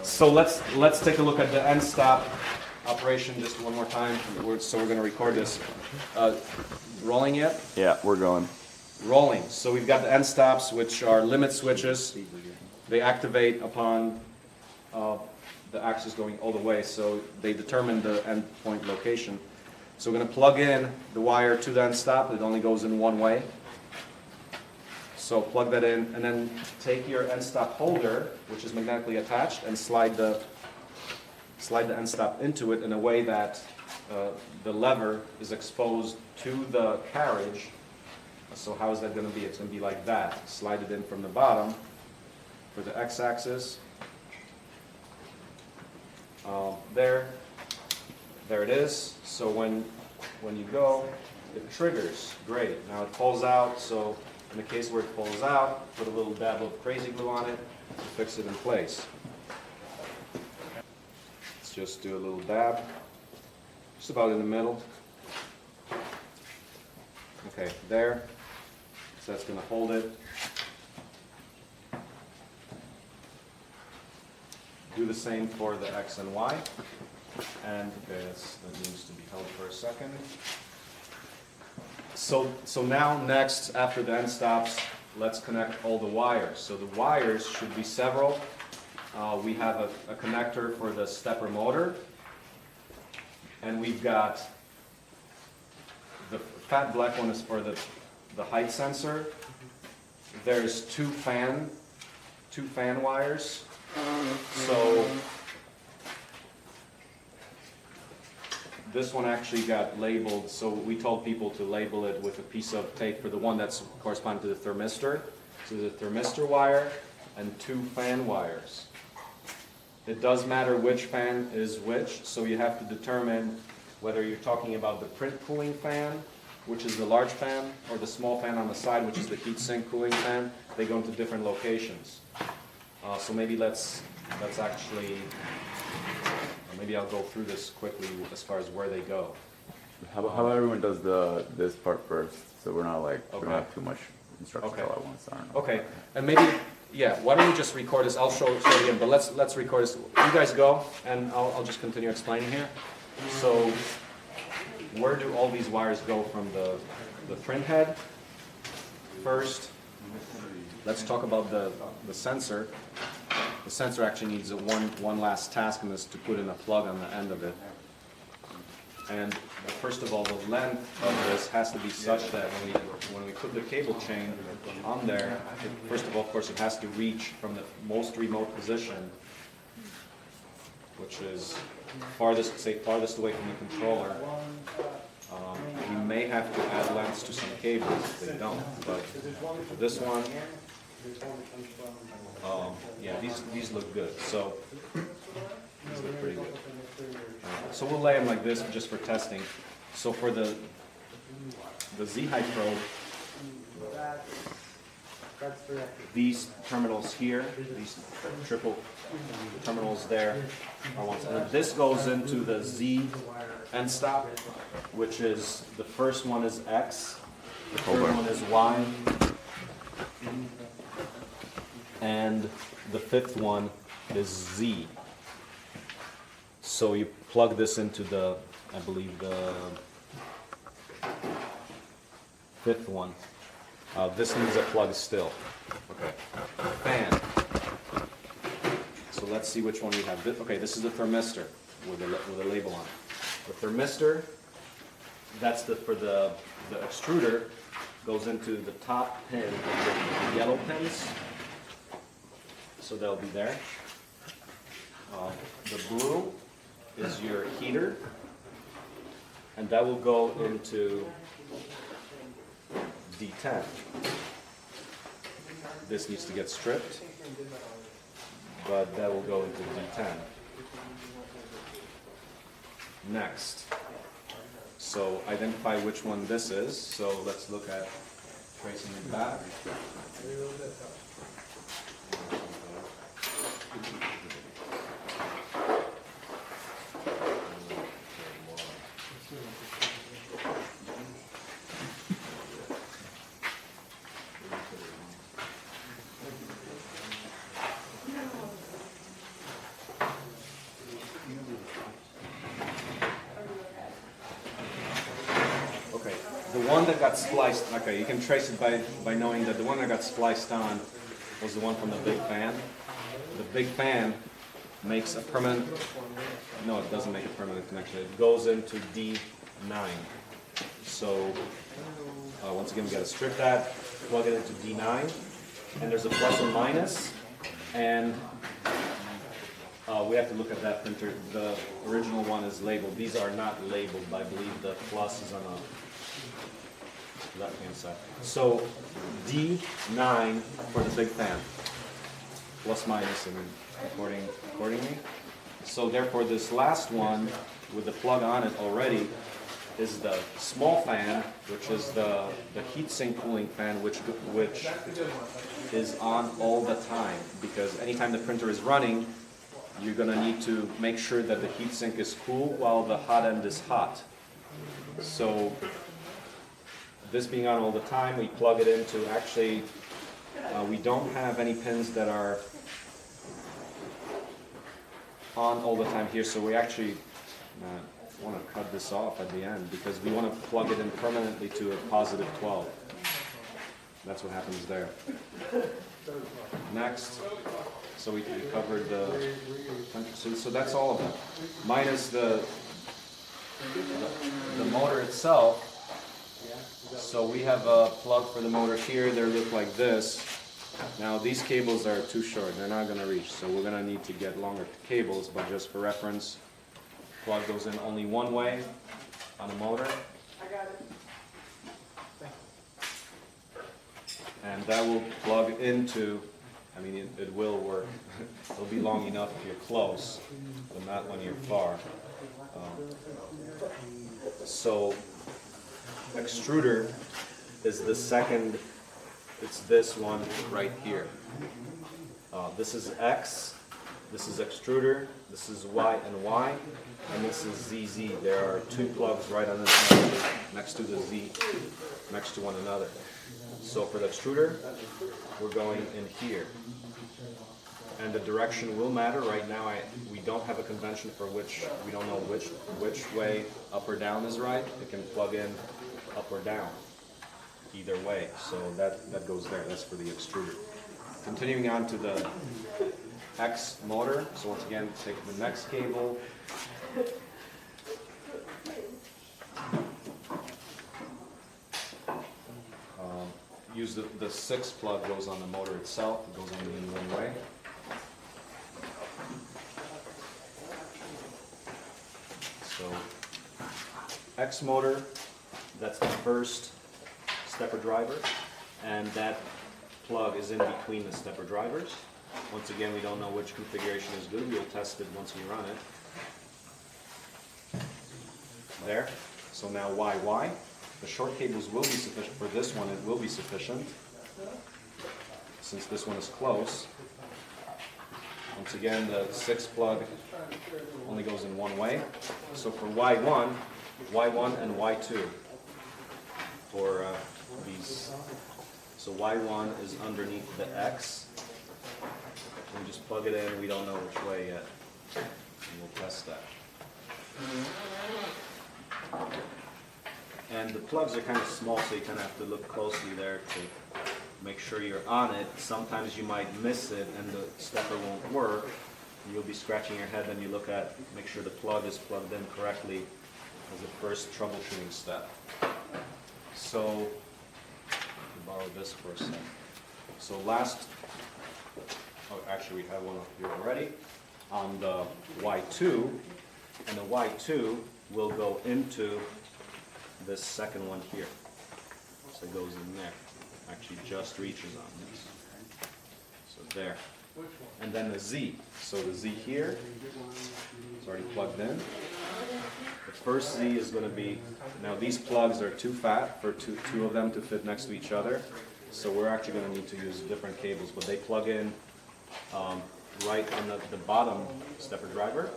So let's take a look at the end stop operation just one more time. So we're going to record this. Rolling yet? Yeah, we're going. Rolling. So we've got the end stops, which are limit switches. They activate upon the axis going all the way, so they determine the endpoint location. So we're going to plug in the wire to the end stop. It only goes in one way. So plug that in, and then take your end stop holder, which is magnetically attached, and slide the end stop into it in a way that the lever is exposed to the carriage. So how is that going to be? It's going to be like that. Slide it in from the bottom for the x-axis. There it is. So when you go, it triggers. Great. Now it pulls out. So in the case where it pulls out, put a little dab of crazy glue on it to fix it in place. Let's just do a little dab, just about in the middle. Okay, there. So that's going to hold it. Do the same for the X and Y. And okay, that needs to be held for a second. So now next, after the end stops, let's connect all the wires. So the wires should be several. We have a connector for the stepper motor. And we've got the fat black one is for the height sensor. There's two fan wires. So this one actually got labeled, so we told people to label it with a piece of tape for the one that's corresponding to the thermistor. So there's a thermistor wire and two fan wires. It does matter which fan is which, so you have to determine whether you're talking about the print cooling fan, which is the large fan, or the small fan on the side, which is the Heatsink Cooling Fan. They go into different locations. So maybe let's actually, maybe I'll go through this quickly as far as where they go. How about everyone does this part first, so we're not like, we don't have too much instructions all at once. I don't know. Okay, and maybe, yeah, why don't we just record this? I'll show it again, but let's record this. You guys go, and I'll just continue explaining here. So, where do all these wires go from the print head? First, let's talk about the sensor. The sensor actually needs one last task, and is to put in a plug on the end of it. And first of all, the length of this has to be such that when we put the cable chain on there, first of all, of course, it has to reach from the most remote position, which is farthest away from the controller. We may have to add lengths to some cables if they don't, but for this one, yeah, these look good. So these look pretty good. So we'll lay them like this just for testing. So for the Z-height probe, these terminals here, these triple terminals there are ones. And this goes into the Z end stop, which is, the first one is X, the third one is Y, and the fifth one is Z. So you plug this into the, I believe, the fifth one. This needs a plug still. Okay. Fan. So let's see which one we have. Okay, this is the thermistor with a label on it. The thermistor, that's for the extruder, goes into the top pin of the yellow pins. So they'll be there. The blue is your heater, and that will go into D10. This needs to get stripped, but that will go into D10. Next, so identify which one this is. So let's look at tracing it back. one that got spliced, okay, you can trace it by knowing that the one that got spliced on was the one from the big fan. The big fan makes a permanent, no, it doesn't make a permanent connection. It goes into D9. So once again, we got to strip that, plug it into D9, and there's a plus and minus, and we have to look at that printer. The original one is labeled. These are not labeled. I believe the plus is on the left-hand side. So D9 for the big fan. Plus minus and accordingly. So therefore this last one with the plug on it already is the small fan, which is the Heatsink Cooling Fan, which is on all the time, because anytime the printer is running, you're going to need to make sure that the heatsink is cool while the hot end is hot. So this being on all the time, we plug it into, actually, we don't have any pins that are on all the time here, so we actually want to cut this off at the end because we want to plug it in permanently to a positive 12. That's what happens there. Next, so we covered the, so that's all of them. Minus the motor itself. So we have a plug for the motor here. They look like this. Now these cables are too short. They're not going to reach. So we're going to need to get longer cables, but just for reference, plug goes in only one way on the motor. I got it. And that will plug into, I mean, it will work. It'll be long enough if you're close, but not when you're far. So extruder is the second, it's this one right here. This is X, this is extruder, this is Y and Y, and this is ZZ. There are two plugs right on this next to the Z, next to one another. So for the extruder, we're going in here. And the direction will matter. Right now, we don't have a convention for which, we don't know which way up or down is right. It can plug in up or down, either way. So that goes there. That's for the extruder. Continuing on to the X motor. So once again, take the next cable. Use the 6 plug goes on the motor itself. It goes only in one way. So X motor, that's the first stepper driver, and that plug is in between the stepper drivers. Once again, we don't know which configuration is good. We'll test it once we run it. There. So now YY. The short cables will be sufficient. For this one, it will be sufficient, since this one is close. Once again, the 6 plug only goes in one way. So for Y1 and Y2 for these. So Y1 is underneath the X. We just plug it in. We don't know which way yet. And we'll test that. And the plugs are kind of small, so you kind of have to look closely there to make sure you're on it. Sometimes you might miss it and the stepper won't work. You'll be scratching your head, and you look at, make sure the plug is plugged in correctly as the first troubleshooting step. So, I'll borrow this for a second. So last, oh actually we have one up here already, on the Y2, and the Y2 will go into this second one here. So it goes in there. Actually just reaches on this. So there. And then the Z. So the Z here is already plugged in. The first Z is going to be, now these plugs are too fat for two of them to fit next to each other. So we're actually going to need to use different cables, but they plug in right on the bottom stepper driver,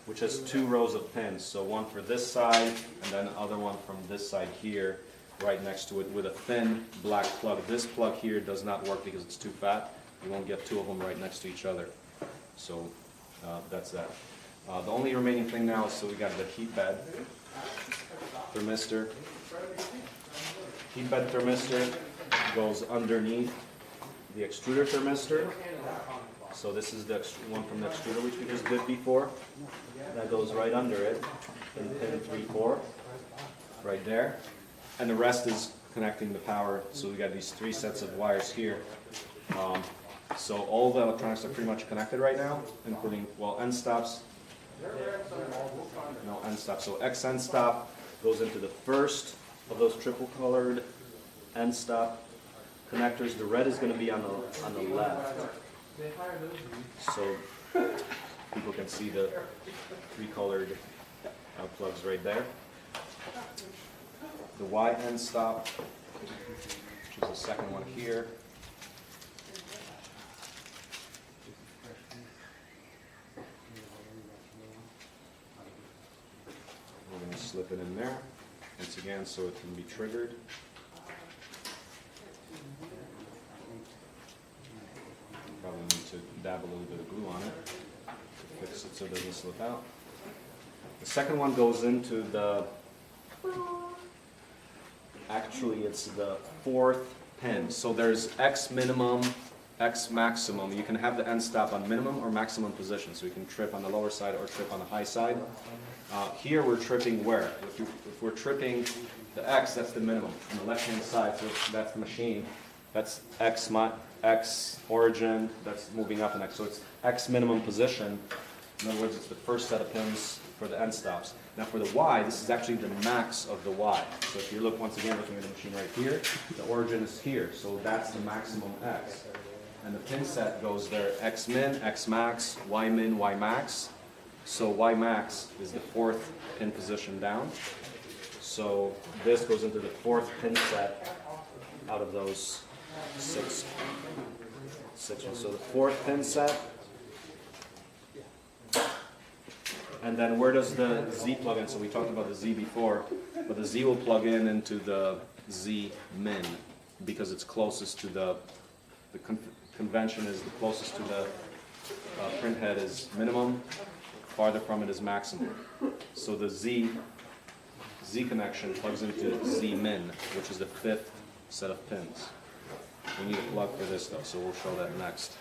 which has 2 rows of pins. So one for this side, and then the other one from this side here, right next to it, with a thin black plug. This plug here does not work because it's too fat. You won't get 2 of them right next to each other. So that's that. The only remaining thing now is, so we got the heat bed, thermistor, heat bed thermistor goes underneath the extruder thermistor. So this is the one from the extruder which we just did before. That goes right under it in pin 3-4, right there. And the rest is connecting the power. So we got these 3 sets of wires here. So all the electronics are pretty much connected right now, including, well, end stops. No end stop. So X end stop goes into the first of those triple colored end stop connectors. The red is going to be on the left. So people can see the 3 colored plugs right there. The Y end stop, which is the second one here. We're going to slip it in there, once again, so it can be triggered. Probably need to dab a little bit of glue on it to fix it so it doesn't slip out. The second one goes into the, actually it's the 4th pin. So there's X minimum, X maximum. You can have the end stop on minimum or maximum position. So you can trip on the lower side or trip on the high side. Here we're tripping where? If we're tripping the X, that's the minimum. On the left-hand side, so that's the machine. That's X origin, that's moving up and X. So it's X minimum position. In other words, it's the first set of pins for the end stops. Now for the Y, this is actually the max of the Y. So if you look, once again, looking at the machine right here, the origin is here. So that's the maximum X. And the pin set goes there, X min, X max, Y min, Y max. So Y max is the 4th pin position down. So this goes into the 4th pin set out of those six ones. So the 4th pin set. And then where does the Z plug in? So we talked about the Z before, but the Z will plug in into the Z min because it's closest to the convention is the closest to the print head is minimum, farther from it is maximum. So the Z connection plugs into Z min, which is the 5th set of pins. We need a plug for this though, so we'll show that next.